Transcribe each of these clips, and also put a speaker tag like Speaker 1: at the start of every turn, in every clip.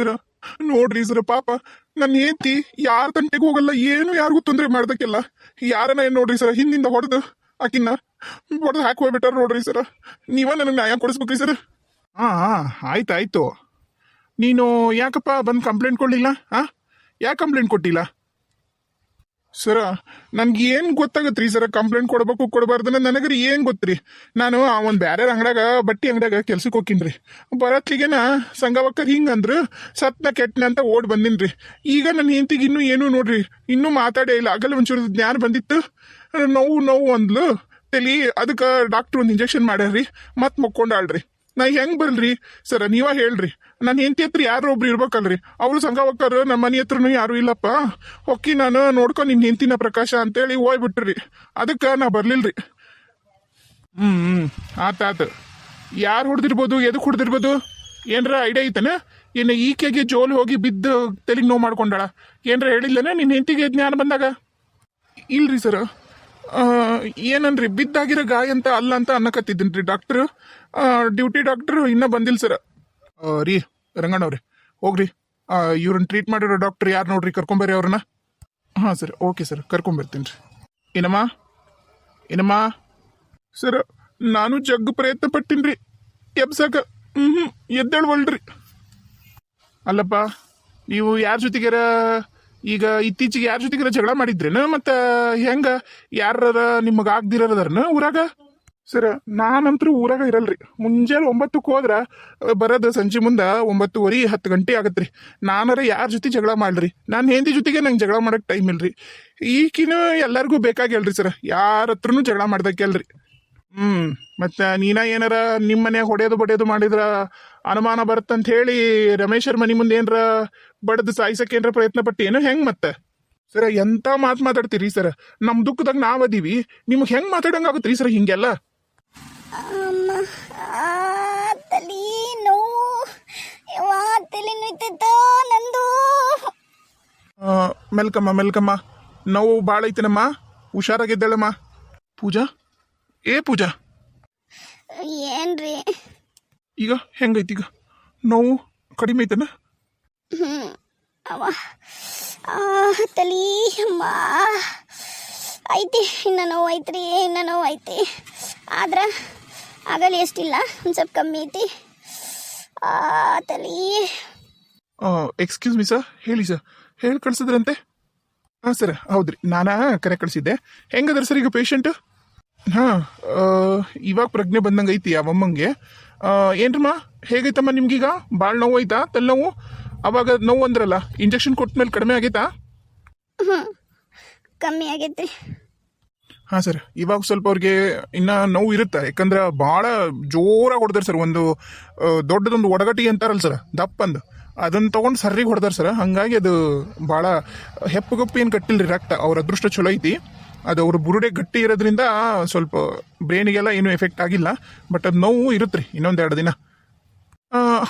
Speaker 1: ಸರ ನೋಡ್ರಿ ಸರ ಪಾಪ ನನ್ನ ಹೆಂಡತಿ ಯಾರ ತಂಟೆಗೂ ಹೋಗಲ್ಲ, ಏನು ಯಾರಿಗೂ ತೊಂದರೆ ಮಾಡ್ದಕ್ಕೆಲ್ಲ. ಯಾರನ್ನ ಏನ್ ನೋಡ್ರಿ ಸರ ಹಿಂದಿಂದ ಹೊಡೆದು ಆಕಿನ್ನ ಹೊಡೆದು ಹಾಕಿ ಹೋಗ್ಬಿಟ್ಟಾರ ನೋಡ್ರಿ ಸರ. ನೀವ ನನಗೆ ನ್ಯಾಯ ಕೊಡಿಸ್ಬೇಕ್ರಿ ಸರ್. ಹಾ ಆಯ್ತಾಯ್ತು. ನೀನು ಯಾಕಪ್ಪ ಬಂದು ಕಂಪ್ಲೇಂಟ್ ಕೊಡ್ಲಿಲ್ಲ? ಯಾಕೆ ಕಂಪ್ಲೇಂಟ್ ಕೊಟ್ಟಿಲ್ಲ? ಸರ ನನ್ಗೆ ಏನ್ ಗೊತ್ತಾಗತ್ರಿ ಸರ, ಕಂಪ್ಲೇಂಟ್ ಕೊಡ್ಬೇಕು ಕೊಡಬಾರ್ದು ನನಗ್ರಿ ಏನ್ ಗೊತ್ತ್ರಿ. ನಾನು ಒಂದ್ ಬ್ಯಾರೆ ಅಂಗಡ್ಯಾಗ ಬಟ್ಟಿ ಅಂಗಡ್ಯಾಗ ಕೆಲ್ಸಕ್ಕೆ ಹೋಗಿನ್ರಿ. ಬರತ್ಲಿಗೆನ ಸಂಘವಕ್ಕರ್ ಹಿಂಗಂದ್ರು ಸತ್ನ ಕೆಟ್ಟನ ಅಂತ ಓಡ್ ಬಂದಿನ್ರಿ. ಈಗ ನನ್ನ ಹೆಂಡತಿಗೆ ಇನ್ನೂ ಏನು ನೋಡ್ರಿ, ಇನ್ನೂ ಮಾತಾಡೇ ಇಲ್ಲ. ಆಗಲ್ಲ ಒಂಚೂರು ಜ್ಞಾನ ಬಂದಿತ್ತು, ನೋವು ಅಂದ್ಲು ತಲಿ. ಅದಕ್ಕೆ ಡಾಕ್ಟ್ರ್ ಒಂದು ಇಂಜೆಕ್ಷನ್ ಮಾಡ್ಯಾರ್ರಿ, ಮತ್ ಮಕ್ಕೊಂಡಾಳ್ರಿ. ನಾ ಹೆಂಗ್ ಬರ್ಲ್ರಿ ಸರ, ನೀವ ಹೇಳ್ರಿ. ನನ್ನ ಹೆಂಡತಿ ಹತ್ರ ಯಾರು ಒಬ್ರು ಇರ್ಬೇಕಲ್ರಿ. ಅವ್ರು ಸಂಘ ಹೋಗ್ತಾರ, ನಮ್ಮ ಮನೆ ಹತ್ರನು ಯಾರು ಇಲ್ಲಪ್ಪ. ಹೊಕ್ಕಿ ನಾನು ನೋಡ್ಕೊಂಡು ನಿನ್ ಹೆಂಡತಿನ ಪ್ರಕಾಶ ಅಂತೇಳಿ ಹೋಗ್ಬಿಟ್ರಿ. ಅದಕ್ಕೆ ನಾ ಬರ್ಲಿಲ್ರಿ. ಆತಾತ. ಯಾರು ಹೊಡೆದಿರ್ಬೋದು, ಎದಕ್ ಹೊಡೆದಿರ್ಬೋದು? ಏನ್ರ ಐಡಿಯಾ ಐತನ? ಏನು ಈಕೆಗೆ ಜೋಲ್ ಹೋಗಿ ಬಿದ್ದು ತೆಲಿಗೆ ನೋವು ಮಾಡ್ಕೊಂಡಾಳ? ಏನ್ರ ಹೇಳಿಲ್ಲನ ನಿನ್ನ ಹೆಂಡತಿಗೆ ಜ್ಞಾನ ಬಂದಾಗ? ಇಲ್ರಿ ಸರ, ಏನನ್ರಿ ಬಿದ್ದಾಗಿರೋ ಗಾಯ ಅಂತ ಅಲ್ಲ ಅಂತ ಅನ್ನಕತ್ತಿದ್ದೀನಿ ಡಾಕ್ಟ್ರು. ಡ್ಯೂಟಿ ಡಾಕ್ಟ್ರು ಇನ್ನೂ ಬಂದಿಲ್ಲ ಸರ. ರೀ ರಂಗಣ್ಣವ್ರಿ, ಹೋಗ್ರಿ ಇವ್ರನ್ನ ಟ್ರೀಟ್ ಮಾಡಿರೋ ಡಾಕ್ಟ್ರ್ ಯಾರು ನೋಡ್ರಿ, ಕರ್ಕೊಂಬರ್ರಿ ಅವ್ರನ್ನ. ಹಾಂ ಸರ್, ಓಕೆ ಸರ್, ಕರ್ಕೊಂಬರ್ತೀನಿ ರೀ. ಏನಮ್ಮ ಸರ, ನಾನು ಜಗ್ಗು ಪ್ರಯತ್ನ ಪಟ್ಟಿನ್ರಿ ಎಬ್ಸಾಕ. ಎದ್ದೇಳ್ವಲ್ರಿ. ಅಲ್ಲಪ್ಪ, ನೀವು ಯಾರ ಜೊತೆಗಾರ ಈಗ ಇತ್ತೀಚೆಗೆ ಯಾರ ಜೊತೆಗಾರ ಜಗಳ ಮಾಡಿದ್ರೇನ? ಮತ್ತು ಹೆಂಗ ಯಾರ ನಿಮಗೆ ಆಗ್ದಿರದಾರನ ಊರಾಗ? ಸರ ನಾನಂತರೂ ಊರಾಗ ಇರಲ್ರಿ. ಮುಂಜಾನೆ 9ಕ್ಕೆ ಹೋದ್ರ ಬರೋದು ಸಂಜೆ ಮುಂದೆ 9:30 10 ಗಂಟೆ ಆಗತ್ರಿ. ನಾನಾರ ಯಾರ ಜೊತೆ ಜಗಳ ಮಾಡ್ರಿ, ನಾನು ಹೆಂಡತಿ ಜೊತೆಗೆ ನಂಗೆ ಜಗಳ ಮಾಡಕ್ ಟೈಮ್ ಇಲ್ರಿ. ಈಕಿನ ಎಲ್ಲರಿಗೂ ಬೇಕಾಗಿಲ್ರಿ ಸರ, ಯಾರ ಹತ್ರನೂ ಜಗಳ ಮಾಡ್ದಕ್ಕೆಲ್ರಿ. ಮತ್ತೆ ನೀನ ಏನಾರ ನಿಮ್ಮ ಮನ್ಯಾಗ ಹೊಡೆಯೋದು ಬಡಿಯೋದು ಮಾಡಿದ್ರ ಅನುಮಾನ ಬರುತ್ತಂತ ಹೇಳಿ ರಮೇಶರ್ ಮನಿ ಮುಂದೆ ಏನ್ರ ಬಡದು ಸಾಯಿಸಕ್ಕೆ ಏನ್ರ ಪ್ರಯತ್ನ ಪಟ್ಟಿ ಏನೋ? ಹೆಂಗ್ ಮತ್ತೆ ಸರ ಎಂತ ಮಾತಾಡ್ತೀರಿ ಸರ? ನಮ್ ದುಃಖದಾಗ ನಾವ್ ಅದೀವಿ, ನಿಮ್ಗೆ ಹೆಂಗ್ ಮಾತಾಡಂಗಾಗತ್ರಿ ಸರ ಹಿಂಗೆಲ್ಲ?
Speaker 2: ತಲಿ ನೋವು, ತಲೆ ನೋಯ್ತೈತ ನಂದು.
Speaker 1: ಮೆಲ್ಕಮ್ಮ, ನೋವು ಭಾಳ ಐತನಮ್ಮ, ಹುಷಾರಾಗಿದ್ದಾಳಮ್ಮ. ಪೂಜಾ, ಪೂಜಾ,
Speaker 2: ಏನ್ರಿ
Speaker 1: ಈಗ ಹೆಂಗೈತಿ? ಈಗ ನೋವು ಕಡಿಮೆ ಐತನ?
Speaker 2: ಅವ ತಲಿ ಅಮ್ಮ ಐತಿ, ಇನ್ನ ನೋವು ಐತ್ರಿ, ಇನ್ನ ನೋವು ಐತಿ. ಆದ್ರೆ ಆಗಲ್ಲ ಎಷ್ಟಿಲ್ಲ, ಒಂದು ಸ್ವಲ್ಪ ಕಮ್ಮಿ ಐತಿ ತಲಿ.
Speaker 1: ಎಕ್ಸ್ಕ್ಯೂಸ್ ಮೀ ಸರ್, ಹೇಳಿ ಸರ್, ಹೇಳಿ ಕಳ್ಸಿದ್ರಂತೆ? ಹಾಂ ಸರ್, ಹೌದ್ರಿ, ನಾನಾ ಕರೆ ಕಳಿಸಿದ್ದೆ. ಹೆಂಗದ್ರ ಸರ್ ಈಗ ಪೇಷಂಟ್? ಹಾಂ, ಇವಾಗ ಪ್ರಜ್ಞೆ ಬಂದಂಗೆ ಐತಿ ಅವಮ್ಮಂಗೆ. ಏನ್ರಮ್ಮ ಹೇಗೈತಮ್ಮ ನಿಮ್ಗೀಗ? ಭಾಳ ನೋವು ಐತಾ? ತಲೆನೋವು ಅವಾಗ ನೋವು ಅಂದ್ರಲ್ಲ, ಇಂಜೆಕ್ಷನ್ ಕೊಟ್ಮೇಲೆ ಕಡಿಮೆ ಆಗೈತಾ?
Speaker 2: ಕಮ್ಮಿ ಆಗೈತಿ.
Speaker 1: ಹಾಂ ಸರ್, ಇವಾಗ ಸ್ವಲ್ಪ ಅವ್ರಿಗೆ ಇನ್ನ ನೋವು ಇರುತ್ತೆ, ಯಾಕಂದ್ರೆ ಭಾಳ ಜೋರಾಗಿ ಹೊಡೆದಾರೆ ಸರ್. ಒಂದು ದೊಡ್ಡದೊಂದು ಒಡಗಟಿ ಅಂತಾರಲ್ಲ ಸರ್, ದಪ್ಪಂದು, ಅದನ್ನ ತಗೊಂಡು ಸರ್ರಿಗೆ ಹೊಡೆದಾರ ಸರ್. ಹಂಗಾಗಿ ಅದು ಭಾಳ ಹೆಪ್ಪುಗಪ್ಪು ಏನು ಕಟ್ಟಿಲ್ರಿ ರಕ್ತ. ಅವ್ರ ಅದೃಷ್ಟ ಚಲೋ ಐತಿ, ಅದು ಅವ್ರ ಬುರುಡೆ ಗಟ್ಟಿ ಇರೋದ್ರಿಂದ ಸ್ವಲ್ಪ ಬ್ರೈನಿಗೆಲ್ಲ ಏನೂ ಎಫೆಕ್ಟ್ ಆಗಿಲ್ಲ. ಬಟ್ ಅದು ನೋವು ಇರುತ್ತೆ ರೀ ಇನ್ನೊಂದು 2 ದಿನ.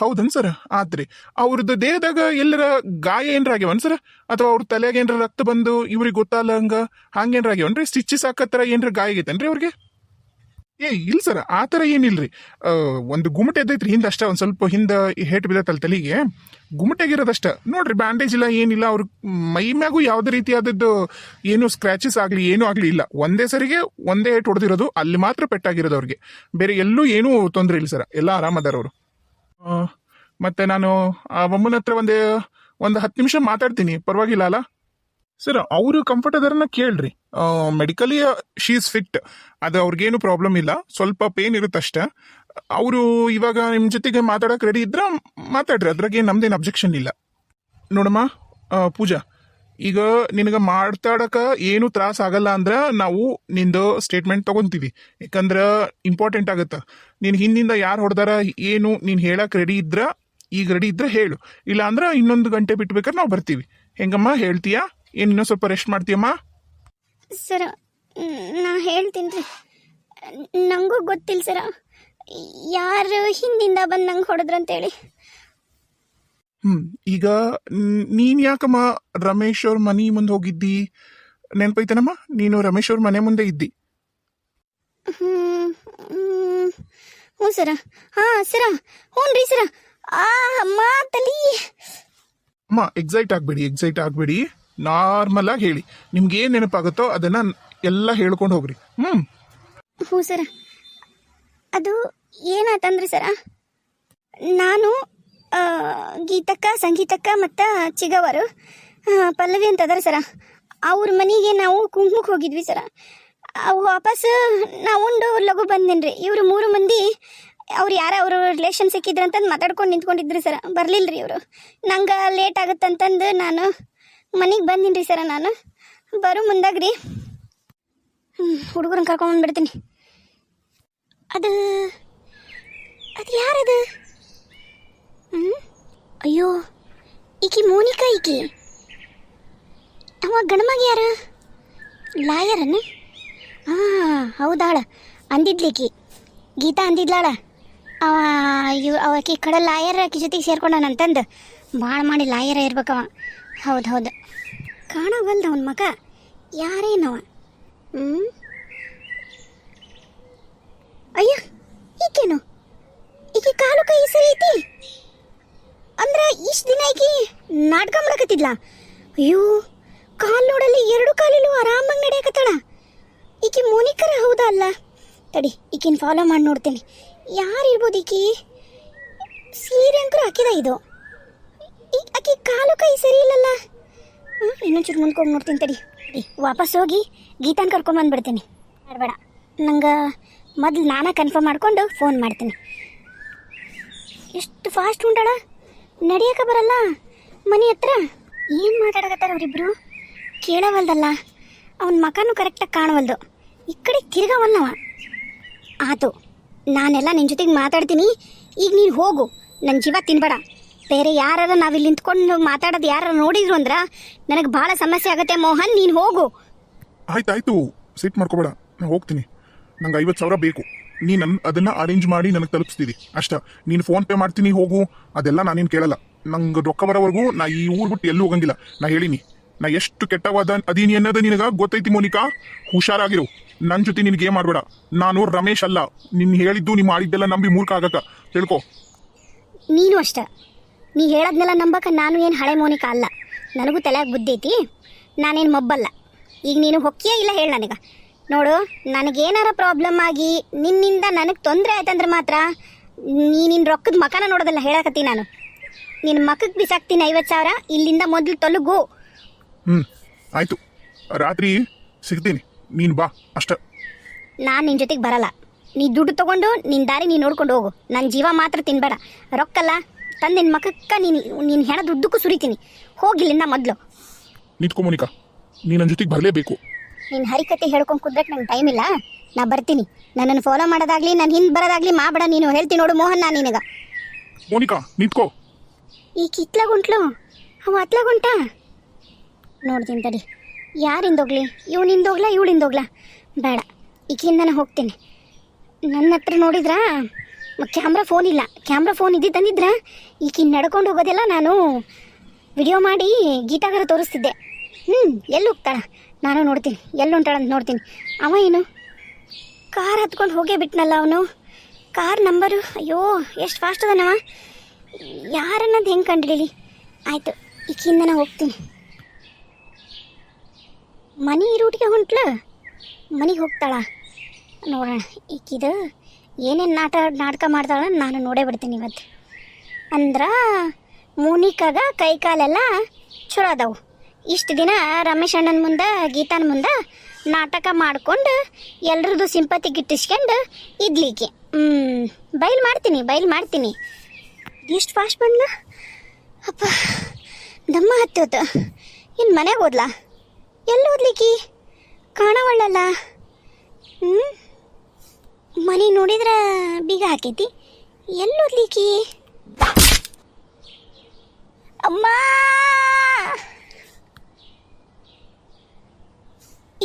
Speaker 1: ಹೌದನ್ ಸರ್? ಆತ್ರಿ. ಅವ್ರದ್ದು ದೇಹದಾಗ ಎಲ್ಲರ ಗಾಯ ಏನ್ರ ಆಗ್ಯವನ್ ಸರ್? ಅಥವಾ ಅವ್ರ ತಲೆಯಾಗ ಏನ್ರ ರಕ್ತ ಬಂದು ಇವ್ರಿಗೆ ಗೊತ್ತಲ್ಲ ಹಂಗೇನ್ರ ಆಗ್ಯವನ್ರಿ? ಸ್ಟಿಚಸ್ ಹಾಕತ್ತರ ಏನ್ರ ಗಾಯ ಆಗೈತನ್ರಿ ಅವ್ರಿಗೆ? ಇಲ್ಲ ಸರ್, ಆ ಥರ ಏನಿಲ್ರಿ. ಒಂದು ಗುಮಟೆ ಎದ್ದೈತ್ರಿ ಹಿಂದೆ ಅಷ್ಟ, ಒಂದು ಸ್ವಲ್ಪ ಹಿಂದೆ ಹೇಟ್ ಬಿದ್ದತ್ತಲ್ಲ ತಲೆಗೆ, ಗುಮಟೆಗಿರೋದಷ್ಟ ನೋಡ್ರಿ. ಬ್ಯಾಂಡೇಜ್ ಇಲ್ಲ, ಏನಿಲ್ಲ. ಅವ್ರ ಮೈ ಮ್ಯಾಗೂ ಯಾವುದೇ ರೀತಿಯಾದದ್ದು ಏನು ಸ್ಕ್ರಾಚಸ್ ಆಗಲಿ ಏನೂ ಆಗಲಿ ಇಲ್ಲ. ಒಂದೇ ಸರಿಗೆ ಒಂದೇ ಹೇಟ್ ಹೊಡೆದಿರೋದು, ಅಲ್ಲಿ ಮಾತ್ರ ಪೆಟ್ಟಾಗಿರೋದು ಅವ್ರಿಗೆ. ಬೇರೆ ಎಲ್ಲೂ ಏನೂ ತೊಂದರೆ ಇಲ್ಲ ಸರ್, ಎಲ್ಲ ಆರಾಮದಾರ ಅವರು. ಮತ್ತೆ ನಾನು ಆ ಅಮ್ಮನ ಹತ್ರ ಒಂದು 10 ನಿಮಿಷ ಮಾತಾಡ್ತೀನಿ, ಪರವಾಗಿಲ್ಲ ಅಲ್ಲ ಸರ್? ಅವರು ಕಂಫರ್ಟ್ ಅದಾರನ್ನ ಕೇಳ್ರಿ. ಮೆಡಿಕಲಿ ಶಿ ಇಸ್ ಫಿಟ್, ಅದು ಅವ್ರಿಗೇನು ಪ್ರಾಬ್ಲಮ್ ಇಲ್ಲ. ಸ್ವಲ್ಪ ಪೇನ್ ಇರುತ್ತಷ್ಟೇ. ಅವರು ಇವಾಗ ನಿಮ್ಮ ಜೊತೆಗೆ ಮಾತಾಡಕ್ಕೆ ರೆಡಿ ಇದ್ರ ಮಾತಾಡ್ರಿ, ಅದ್ರಾಗೆ ನಮ್ದೇನು ಅಬ್ಜೆಕ್ಷನ್ ಇಲ್ಲ. ನೋಡಮ್ಮ ಪೂಜಾ, ಈಗ ನಿನಗೆ ಮಾತಾಡಕ ಏನು ತ್ರಾಸ ಆಗಲ್ಲ ಅಂದ್ರೆ ನಾವು ನಿಂದು ಸ್ಟೇಟ್ಮೆಂಟ್ ತಗೊಂತೀವಿ. ಯಾಕಂದ್ರೆ ಇಂಪಾರ್ಟೆಂಟ್ ಆಗುತ್ತೆ. ನೀನು ಹಿಂದಿಂದ ಯಾರು ಹೊಡೆದಾರ ಏನು ನೀನು ಹೇಳಕ್ ರೆಡಿ ಇದ್ರ, ಈಗ ರೆಡಿ ಇದ್ರೆ ಹೇಳು. ಇಲ್ಲ ಅಂದ್ರೆ 1 ಗಂಟೆ ಬಿಟ್ಟು ಬೇಕಾದ್ರೆ ನಾವು ಬರ್ತೀವಿ. ಹೆಂಗಮ್ಮ, ಹೇಳ್ತೀಯಾ? ಏನು ಇನ್ನೂ ಸ್ವಲ್ಪ ರೆಸ್ಟ್ ಮಾಡ್ತೀಯಮ್ಮ?
Speaker 2: ಸರ ನಾ ಹೇಳ್ತೀನಿ ರೀ, ನನಗೂ ಗೊತ್ತಿಲ್ಲ ಸರ ಯಾರು ಹಿಂದಿಂದ ಬಂದು ನಂಗೆ ಹೊಡೆದ್ರಂತೇಳಿ.
Speaker 1: ಈಗ ನೀನ್ ಯಾಕಮ್ಮ ರಮೇಶ್ ಅವ್ರ ಮನೆ ಮುಂದೆ ಹೋಗಿದ್ದಿ? ನೆನಪೈತನಮ್ಮ, ನೀನು ರಮೇಶ್ ಅವ್ರ ಮನೆ ಮುಂದೆ ಇದ್ದಿ.
Speaker 2: ಹ್ಞೂ ಸರ, ಹಾಂ ಸರ, ಹ್ಞೂ ರೀ ಸರ, ಆ ಅಮ್ಮ ತಲಿ.
Speaker 1: ಅಮ್ಮ ಎಕ್ಸೈಟ್ ಆಗಬೇಡಿ ನಾರ್ಮಲ್ ಆಗಿ ಹೇಳಿ. ನಿಮ್ಗೆ ಏನು ನೆನಪಾಗುತ್ತೋ ಅದನ್ನ ಎಲ್ಲ ಹೇಳ್ಕೊಂಡು ಹೋಗ್ರಿ.
Speaker 2: ಹ್ಞೂ ಸರ, ಅದು ಏನಾತಂದ್ರಿ ಸರ, ನಾನು ಗೀತಕ್ಕ, ಸಂಗೀತಕ್ಕ ಮತ್ತು ಚಿಗವರು ಪಲ್ಲವಿ ಅಂತ ಅದಾರ ಸರ, ಅವ್ರ ಮನೆಗೆ ನಾವು ಕುಂಕುಮಕ್ಕೆ ಹೋಗಿದ್ವಿ ಸರ. ಅವು ವಾಪಸ್ ನಾವು ಉಂಡು ಲಘು ಬಂದೇನಿ ರೀ. ಇವರು 3 ಮಂದಿ ಅವ್ರು ಯಾರು ಅವರು ರಿಲೇಷನ್ ಸಿಕ್ಕಿದ್ರಂತಂದು ಮಾತಾಡ್ಕೊಂಡು ನಿಂತ್ಕೊಂಡಿದ್ರಿ ಸರ. ಬರಲಿಲ್ಲ ರೀ ಇವರು. ನಂಗೆ ಲೇಟ್ ಆಗುತ್ತಂತಂದು ನಾನು ಮನೆಗೆ ಬಂದೀನಿ ರೀ ಸರ. ನಾನು ಬರೋ ಮುಂದಾಗ್ರಿ ಹುಡುಗರನ್ನ ಕರ್ಕೊಂಡ್ಬಂದ್ಬಿಡ್ತೀನಿ. ಅದು ಯಾರದು? ಅಯ್ಯೋ, ಈಕಿ ಮೋನಿಕಾ. ಈಕಿ ಅವ ಗಣಮಗೆ ಯಾರು? ಲಾಯರನ್ನ? ಹಾಂ ಹೌದಾಳ, ಅಂದಿದ್ಲಿಕ್ಕಿ ಗೀತಾ ಅಂದಿದ್ಲಾಳ. ಅವಕಿ ಕಡೆ ಲಾಯರ್ ಆಕಿ ಜೊತೆಗೆ ಸೇರ್ಕೊಂಡನಂತಂದು ಭಾಳ ಮಾಡಿ ಲಾಯರ ಇರ್ಬೇಕವ. ಹೌದು ಕಾಣವಲ್ದ ಅವನ ಮಗ. ಯಾರೇನವ? ಅಯ್ಯ, ಈಕೇನು? ಈಕಿ ಕಾಲು ಕೈ ಸರಿ ಐತಿ ಅಂದ್ರ ಇಷ್ಟು ದಿನ ಈಕಿ ನಾಟಕ ಮಾಡಕತ್ತಿದ್ಲ. ಅಯ್ಯೋ, ಕಾಲು ನೋಡಲ್ಲಿ 2 ಕಾಲಿಲು ಆರಾಮಾಗಿ ನಡೆಯಕತ್ತಾಳ. ಈಕಿ ಮೋನಿಕರ ಹೌದಾ ಅಲ್ಲ? ತಡಿ, ಈಕಿನ ಫಾಲೋ ಮಾಡಿ ನೋಡ್ತೀನಿ. ಯಾರು ಇರ್ಬೋದು ಈಕಿ? ಸೀರೆ ಅಂಕರು ಹಾಕಿದ ಇದು. ಆಕಿ ಕಾಲು ಕೈ ಸರಿ ಇಲ್ಲಲ್ಲ. ಇನ್ನೊಂಚೂರು ಮುಂದ್ಕೊಂಡು ನೋಡ್ತೀನಿ ತಡಿ. ವಾಪಸ್ ಹೋಗಿ ಗೀತಾನ ಕರ್ಕೊಂಬಂದ್ಬಿಡ್ತೀನಿ. ಮಾಡಬೇಡ, ನಂಗೆ ಮೊದಲು ನಾನೇ ಕನ್ಫರ್ಮ್ ಮಾಡ್ಕೊಂಡು ಫೋನ್ ಮಾಡ್ತೀನಿ. ಎಷ್ಟು ಫಾಸ್ಟ್ ಉಂಟಾಳ, ನಡೆಯಕ್ಕೆ ಬರಲ್ಲ ಮನೆ ಹತ್ರ. ಏನು ಮಾತಾಡಕತ್ತಾರ ಅವರಿಬ್ರು? ಕೇಳವಲ್ದಲ್ಲ. ಅವನ ಮಕನೂ ಕರೆಕ್ಟಾಗಿ ಕಾಣವಲ್ದು. ಈ ಕಡೆ ತಿರ್ಗವಲ್ಲವ. ಆತು, ನಾನೆಲ್ಲ ನಿನ್ನ ಜೊತೆಗೆ ಮಾತಾಡ್ತೀನಿ. ಈಗ ನೀನು ಹೋಗು, ನನ್ನ ಜೀವ ತಿನ್ಬೇಡ. ಬೇರೆ ಯಾರು ನಾವಿಲ್ಲಿ ನಿಂತ್ಕೊಂಡು ಮಾತಾಡೋದು ಯಾರು ನೋಡಿದ್ರು ಅಂದ್ರೆ ನನಗೆ ಭಾಳ ಸಮಸ್ಯೆ ಆಗುತ್ತೆ. ಮೋಹನ್, ನೀನು ಹೋಗು.
Speaker 1: ಆಯ್ತು, ಸಿಟ್ ಮಾಡ್ಕೋಬೇಡ, ನಾನು ಹೋಗ್ತೀನಿ. ನಂಗೆ 50,000 ಬೇಕು. ನೀನು ಅದನ್ನ ಅರೇಂಜ್ ಮಾಡಿ ನನಗೆ ತಲುಪಿಸ್ತೀವಿ ಅಷ್ಟ. ನೀನು ಫೋನ್ ಪೇ ಮಾಡ್ತೀನಿ, ಹೋಗು. ಅದೆಲ್ಲ ನಾನೇನು ಕೇಳಲ್ಲ. ನಂಗೆ ರೊಕ್ಕ ಬರೋವರೆಗೂ ನಾ ಈ ಊರು ಬಿಟ್ಟು ಎಲ್ಲೂ ಹೋಗಂಗಿಲ್ಲ. ನಾ ಹೇಳಿನಿ, ನಾ ಎಷ್ಟು ಕೆಟ್ಟವಾದ ಅದೀನಿ ಅನ್ನೋದು ನಿನಗೆ ಗೊತ್ತೈತಿ ಮೋನಿಕಾ. ಹುಷಾರಾಗಿರು. ನನ್ನ ಜೊತೆ ನಿನಗೆ ಏನು ಮಾಡಬೇಡ. ನಾನು ರಮೇಶ್ ಅಲ್ಲ. ನಿನ್ನ ಹೇಳಿದ್ದು ನೀವು ಮಾಡಿದ್ದೆಲ್ಲ ನಂಬಿ ಮೂರ್ಖ ಆಗಕ್ಕ ತಿಳ್ಕೊ.
Speaker 2: ನೀನು ಅಷ್ಟ. ನೀ ಹೇಳೋದ್ನೆಲ್ಲ ನಂಬಕ ನಾನು ಏನು ಹಳೆ ಮೋನಿಕಾ ಅಲ್ಲ. ನನಗೂ ತಲೆಯಾಗಿ ಬುದ್ಧಿ ಐತಿ. ನಾನೇನು ಮೊಬ್ಬಲ್ಲ. ಈಗ ನೀನು ಹೊಕ್ಕಿಯೇ ಇಲ್ಲ ಹೇಳಿ ನನಗೆ. ನೋಡು, ನನಗೇನಾರ ಪ್ರಾಬ್ಲಮ್ ಆಗಿ ನಿನ್ನಿಂದ ನನಗೆ ತೊಂದರೆ ಆಯ್ತಂದ್ರೆ ಮಾತ್ರ ನಿನ್ನ ರೊಕ್ಕದ ಮಕನ ನೋಡೋದಲ್ಲ ಹೇಳಕತ್ತೀನಿ ನಾನು. ನಿನ್ನ ಮಕ್ಕಕ್ಕೆ ಬಿಸಾಕ್ತೀನಿ 50,000. ಇಲ್ಲಿಂದ ಮೊದಲು ತೊಲಗು.
Speaker 1: ಆಯ್ತು, ರಾತ್ರಿ ಸಿಗ್ತೀನಿ, ನೀನು ಬಾ ಅಷ್ಟ.
Speaker 2: ನಾನು ನಿನ್ನ ಜೊತೆಗೆ ಬರಲ್ಲ. ನೀ ದುಡ್ಡು ತೊಗೊಂಡು ನಿನ್ನ ದಾರಿ ನೀನು ನೋಡ್ಕೊಂಡು ಹೋಗು. ನನ್ನ ಜೀವ ಮಾತ್ರ ತಿನ್ಬೇಡ. ರೊಕ್ಕಲ್ಲ ತಂದು ನಿನ್ನ ಮಕ್ಕಕ್ಕೆ ನೀನು ಹೆಣ ದುಡ್ಡಕ್ಕೂ ಸುರಿತೀನಿ. ಹೋಗಿಲ್ಲಿಂದ ಮೊದಲು.
Speaker 1: ನಿಂತ್ಕೊ ಮೋನಿಕಾ, ನೀ ನನ್ನ ಜೊತೆಗೆ ಬರಲೇಬೇಕು.
Speaker 2: ನಿನ್ನ ಹರಿಕತೆ ಹೇಳ್ಕೊಂಡು ಕುದ್ರಕ್ಕೆ ನಂಗೆ ಟೈಮ್ ಇಲ್ಲ. ನಾ ಬರ್ತೀನಿ. ನನ್ನನ್ನು ಫಾಲೋ ಮಾಡೋದಾಗ್ಲಿ, ನನ್ನ ಹಿಂದೆ ಬರೋದಾಗ್ಲಿ ಮಾಡಬೇಡ ನೀನು. ಹೇಳ್ತೀನಿ ನೋಡು ಮೋಹನ್, ನಾನು ನಿನಗೆ.
Speaker 1: ಮೋನಿಕಾ ನಿಂತ್ಕೋ.
Speaker 2: ಈ ಕಿತ್ಲಾಗುಂಟ್ಲು ಅವ ಅತ್ಲಾಗುಂಟ ನೋಡ್ತೀನಿ ತಡಿ. ಯಾರಿಂದೋಗ್ಲಿ? ಇವನಿಂದೋಗ್ಲಾ ಇವಳಿಂದೋಗ್ಲಾ? ಬೇಡ, ಈಗಿಂದನೇ ಹೋಗ್ತೀನಿ. ನನ್ನ ಹತ್ರ ನೋಡಿದ್ರಾ ಕ್ಯಾಮ್ರಾ ಫೋನ್ ಇಲ್ಲ. ಕ್ಯಾಮ್ರಾ ಫೋನ್ ಇದ್ದಿದ್ದಂದಿದ್ರ ಈಗಿನ ನಡ್ಕೊಂಡು ಹೋಗೋದೆಲ್ಲ ನಾನು ವಿಡಿಯೋ ಮಾಡಿ ಗೀತಾಗಾರ ತೋರಿಸ್ತಿದ್ದೆ. ಎಲ್ಲಿ ಹೋಗ್ತಾಳ ನಾನು ನೋಡ್ತೀನಿ. ಎಲ್ಲಿ ಹೊಂಟಾಳಂತ ನೋಡ್ತೀನಿ. ಅವ ಏನು ಕಾರ್ ಹತ್ಕೊಂಡು ಹೋಗೇ ಬಿಟ್ನಲ್ಲ ಅವನು. ಕಾರ್ ನಂಬರು ಅಯ್ಯೋ ಎಷ್ಟು ಫಾಸ್ಟ್ ಅದನವ. ಯಾರನ್ನದು ಹೆಂಗೆ ಕಂಡಿಡೀಲಿ? ಆಯಿತು, ಈಗಿಂದನೇ ಹೋಗ್ತೀನಿ. ಮನೆ ರೂಟಿಗೆ ಹೊಂಟ್ಲು. ಮನೆಗೆ ಹೋಗ್ತಾಳ ನೋಡೋಣ. ಈಕಿದು ಏನೇನು ನಾಟಕ ಮಾಡ್ತಾಳ ನಾನು ನೋಡೇ ಬಿಡ್ತೀನಿ ಇವತ್ತು. ಅಂದ್ರೆ ಮೋನಿಕಾಗ ಕೈ ಕಾಲೆಲ್ಲ ಚಲೋ ಅದಾವು. ಇಷ್ಟು ದಿನ ರಮೇಶ್ ಅಣ್ಣನ ಮುಂದೆ, ಗೀತಾನ ಮುಂದೆ ನಾಟಕ ಮಾಡ್ಕೊಂಡು ಎಲ್ರದ್ದು ಸಿಂಪತಿ ಗಿಟ್ಟಿಸ್ಕೊಂಡು ಇದ್ಲಿಕ್ಕೆ ಬಯಲು ಮಾಡ್ತೀನಿ. ಎಷ್ಟು ಫಾಸ್ಟ್ ಬಂದ್ಲ ಅಪ್ಪ. ದಮ್ಮ ಹತ್ತೋತ. ಇನ್ನು ಮನೆಗೆ ಹೋದ್ಲಾ? ಎಲ್ಲಿ ಓದ್ಲಿಕ್ಕಿ? ಕಾಣವಳ್ಳಲ್ಲ. ಮನೆ ನೋಡಿದ್ರೆ ಬೀಗ ಹಾಕೈತಿ. ಎಲ್ಲಿ ಓದ್ಲಿಕ್ಕಿ? ಅಮ್ಮ,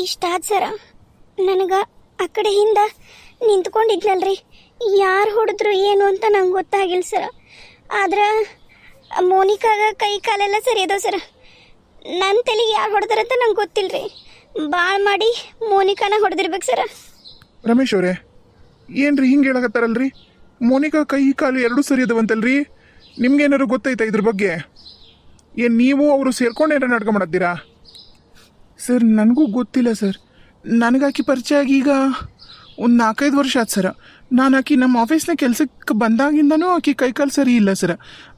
Speaker 2: ಇಷ್ಟಾದ ಸರ ನನಗೆ ಆ ಕಡೆ ಹಿಂದೆ ನಿಂತ್ಕೊಂಡಿದ್ನಲ್ರಿ, ಯಾರು ಹೊಡೆದ್ರು ಏನು ಅಂತ ನಂಗೆ ಗೊತ್ತಾಗಿಲ್ಲ ಸರ. ಆದ್ರೆ ಮೋನಿಕಾಗ ಕೈ ಕಾಲೆಲ್ಲ ಸರಿ ಅದಾವ ಸರ. ನನ್ನ ತಲೆಗೆ ಯಾರು ಹೊಡೆದ್ರಂತ ನಂಗೆ ಗೊತ್ತಿಲ್ಲ ರೀ. ಭಾಳ ಮಾಡಿ ಮೋನಿಕಾನ ಹೊಡೆದಿರ್ಬೇಕು ಸರ.
Speaker 1: ರಮೇಶ್ ಅವರೇ, ಏನ್ರಿ ಹಿಂಗೆ ಹೇಳಕತ್ತಾರಲ್ರಿ? ಮೋನಿಕಾ ಕೈ ಕಾಲು ಎರಡೂ ಸರಿ ಅದಾವಂತಲ್ರಿ? ನಿಮ್ಗೇನಾದ್ರು ಗೊತ್ತೈತಾ ಇದ್ರ ಬಗ್ಗೆ? ಏನು ನೀವು ಅವರು ಸೇರ್ಕೊಂಡು ಏನಾರು ನಾಟಕ ಮಾಡತ್ತೀರಾ? ಸರ್ ನನಗೂ ಗೊತ್ತಿಲ್ಲ ಸರ್. ನನಗಾಕಿ ಪರಿಚಯ ಆಗಿ ಈಗ ಒಂದು 4-5 ವರ್ಷ ಆಯ್ತು ಸರ. ನಾನು ಆಕಿ ನಮ್ಮ ಆಫೀಸ್ನಾಗ ಕೆಲ್ಸಕ್ಕೆ ಬಂದಾಗಿಂದನೂ ಆಕಿ ಕೈಕಾಲು ಸರಿ ಇಲ್ಲ ಸರ.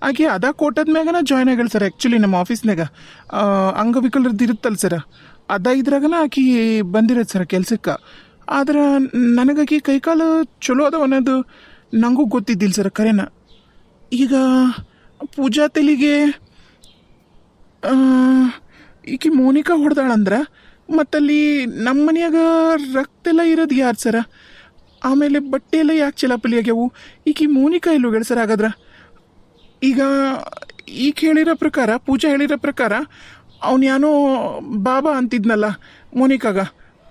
Speaker 1: ಆಕಿ ಅದ ಕೋಟದ ಮ್ಯಾಗನ ಜಾಯ್ನ್ ಆಗ್ಯಾಳ ಸರ್. ಆ್ಯಕ್ಚುಲಿ ನಮ್ಮ ಆಫೀಸ್ನಾಗ ಅಂಗವಿಕಲರದ್ದು ಇರುತ್ತಲ್ಲ ಸರ, ಅದ ಇದ್ರಾಗನ ಆಕಿ ಬಂದಿರೋದು ಸರ್ ಕೆಲ್ಸಕ್ಕೆ. ಆದ್ರೆ ನನಗಾಕಿ ಕೈಕಾಲು ಚಲೋ ಅದಾವ ಅನ್ನೋದು ನನಗೂ ಗೊತ್ತಿದ್ದಿಲ್ಲ ಸರ್ ಕರೆನ. ಈಗ ಪೂಜಾ ತೆಲಿಗೆ ಈಕಿ ಮೋನಿಕಾ ಹೊಡೆದಾಳಂದ್ರೆ ಮತ್ತಲ್ಲಿ ನಮ್ಮ ಮನ್ಯಾಗ ರಕ್ತ ಎಲ್ಲ ಇರೋದು ಯಾರು ಸರ? ಆಮೇಲೆ ಬಟ್ಟೆ ಎಲ್ಲ ಯಾಕೆ ಚಲಾಪಲಿ ಆಗ್ಯಾವು? ಈಕಿ ಮೋನಿಕಾ ಇಲ್ಲಿ ಹೋಗ್ಯಾಳ ಸರ್ ಹಾಗಾದ್ರೆ. ಈಗ ಈಗ ಹೇಳಿರೋ ಪ್ರಕಾರ, ಪೂಜಾ ಹೇಳಿರೋ ಪ್ರಕಾರ ಅವನು ಏನೋ ಬಾಬಾ ಅಂತಿದ್ನಲ್ಲ ಮೋನಿಕಾಗ,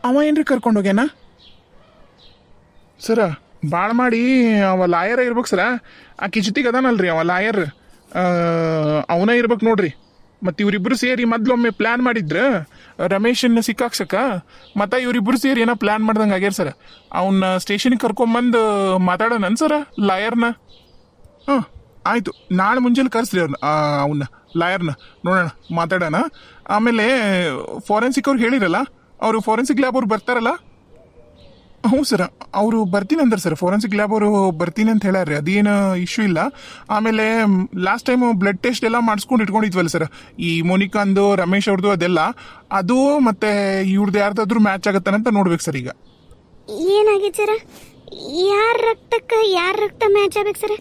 Speaker 1: ಅವ ಏನ್ರಿ ಕರ್ಕೊಂಡು ಹೋಗ್ಯಾನ ಸರ? ಭಾಳ ಮಾಡಿ ಅವ ಲಾಯರ್ ಇರ್ಬೇಕು ಸರ. ಆಕಿ ಜೊತೆಗೆ ಅದಾನಲ್ರಿ ಅವ ಲಾಯರ್, ಅವನ ಇರ್ಬೇಕು ನೋಡ್ರಿ. ಮತ್ತು ಇವರಿಬ್ಬರು ಸೇರಿ ಮೊದ್ಲೊಮ್ಮೆ ಪ್ಲ್ಯಾನ್ ಮಾಡಿದ್ರ ರಮೇಶನ್ನ ಸಿಕ್ಕಾಕ್ಸಕ. ಮತ್ತು ಇವರಿಬ್ಬರು ಸೇರಿ ಏನೋ ಪ್ಲ್ಯಾನ್ ಮಾಡ್ದಂಗೆ ಆಗ್ಯಾರ ಸರ. ಅವನ್ನ ಸ್ಟೇಷನ್ಗೆ ಕರ್ಕೊಂಬಂದು ಮಾತಾಡೋಣ ಸರ ಲಾಯರ್ನ. ಹಾಂ ಆಯಿತು, ನಾಳೆ ಮುಂಜಾನೆ ಕರೆಸ್ರಿ ಅವನ್ನ ಲಾಯರ್ನ, ನೋಡೋಣ ಮಾತಾಡೋಣ. ಆಮೇಲೆ ಫಾರೆನ್ಸಿಕ್ ಅವ್ರಿಗೆ ಹೇಳಿರಲ್ಲ, ಅವರು ಫಾರೆನ್ಸಿಕ್ ಲ್ಯಾಬ್ ಅವ್ರು ಬರ್ತಾರಲ್ಲ? ಹ್ಞೂ ಸರ, ಅವರು ಬರ್ತೀನಿ ಅಂತಾರೆ ಸರ್. ಫೋರೆನ್ಸಿಕ್ ಲ್ಯಾಬ್ ಅವರು ಬರ್ತೀನಿ ಅಂತ ಹೇಳ್ಯಾರ, ಅದೇನು ಇಶ್ಯೂ ಇಲ್ಲ. ಆಮೇಲೆ ಲಾಸ್ಟ್ ಟೈಮು ಬ್ಲಡ್ ಟೆಸ್ಟ್ ಎಲ್ಲ ಮಾಡಿಸ್ಕೊಂಡು ಇಟ್ಕೊಂಡಿದ್ವಲ್ಲ ಸರ್, ಈ ಮೋನಿಕಾಂದು ರಮೇಶ್ ಅವ್ರದ್ದು ಅದೆಲ್ಲ, ಅದು ಮತ್ತೆ ಇವ್ರದ್ದು ಯಾರ್ದಾದ್ರೂ ಮ್ಯಾಚ್ ಆಗತ್ತಾನಂತ ನೋಡ್ಬೇಕು ಸರ್. ಈಗ
Speaker 2: ಏನಾಗೈತೆ ಸರ? ಯಾರ ರಕ್ತ ಮ್ಯಾಚ್ ಆಗ್ಬೇಕು ಸರ?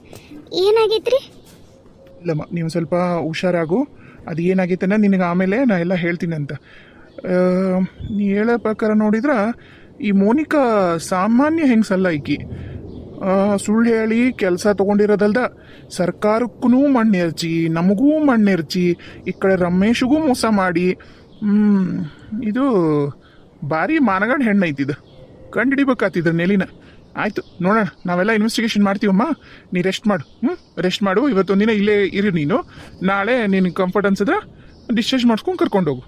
Speaker 2: ಏನಾಗೈತ್ರಿ?
Speaker 1: ಇಲ್ಲಮ್ಮ, ನೀವು ಸ್ವಲ್ಪ ಹುಷಾರಾಗು. ಅದು ಏನಾಗೈತೆ ನಿನಗೆ ಆಮೇಲೆ ನಾ ಎಲ್ಲ ಹೇಳ್ತೀನಿ ಅಂತ. ನೀ ಹೇಳೋ ಪ್ರಕಾರ ನೋಡಿದ್ರೆ ಈ ಮೋನಿಕಾ ಸಾಮಾನ್ಯ ಹೆಂಗಸಲ್ಲ ಈಕಿ. ಸುಳ್ಳು ಹೇಳಿ ಕೆಲಸ ತೊಗೊಂಡಿರೋದಲ್ದ ಸರ್ಕಾರಕ್ಕೂ ಮಣ್ಣೆರ್ಚಿ, ನಮಗೂ ಮಣ್ಣೆರ್ಚಿ, ಈ ಕಡೆ ರಮೇಶಿಗೂ ಮೋಸ ಮಾಡಿ, ಇದು ಭಾರಿ ಮಾನಗಂಡ ಹೆಣ್ಣು ಐತಿದು. ಕಂಡು ಹಿಡಿಬೇಕಾತಿದ್ರ ನೆಲಿನ. ಆಯಿತು, ನೋಡೋಣ, ನಾವೆಲ್ಲ ಇನ್ವೆಸ್ಟಿಗೇಷನ್ ಮಾಡ್ತೀವಮ್ಮ. ನೀ ರೆಸ್ಟ್ ಮಾಡು. ರೆಸ್ಟ್ ಮಾಡು. ಇವತ್ತೊಂದಿನ ಇಲ್ಲೇ ಇರು ನೀನು. ನಾಳೆ ನಿನಗೆ ಕಂಫರ್ಟ್ ಅನ್ಸಿದ್ರೆ ಡಿಸ್ಚಾರ್ಜ್ ಮಾಡಿಸ್ಕೊಂಡು ಕರ್ಕೊಂಡೋಗು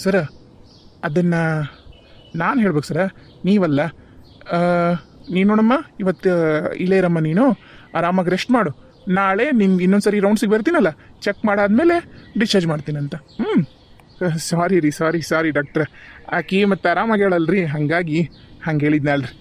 Speaker 1: ಸರ. ಅದನ್ನು ನಾನು ಹೇಳ್ಬೇಕು ಸರ, ನೀವಲ್ಲ. ನೀನು ನೋಡಮ್ಮ, ಇವತ್ತು ಇಲ್ಲೇ ಇರಮ್ಮ, ನೀನು ಆರಾಮಾಗಿ ರೆಸ್ಟ್ ಮಾಡು. ನಾಳೆ ನಿಮ್ಗೆ ಇನ್ನೊಂದ್ಸರಿ ರೌಂಡ್ಸಿಗೆ ಬರ್ತೀನಲ್ಲ, ಚೆಕ್ ಮಾಡಾದ್ಮೇಲೆ ಡಿಸ್ಚಾರ್ಜ್ ಮಾಡ್ತೀನಂತ. ಸಾರಿ ಡಾಕ್ಟ್ರೆ, ಆಕಿ ಮತ್ತೆ ಆರಾಮಾಗಿ ಹೇಳಲ್ರಿ, ಹಾಗಾಗಿ ಹಂಗೆ ಹೇಳಿದ್ನಲ್ರಿ.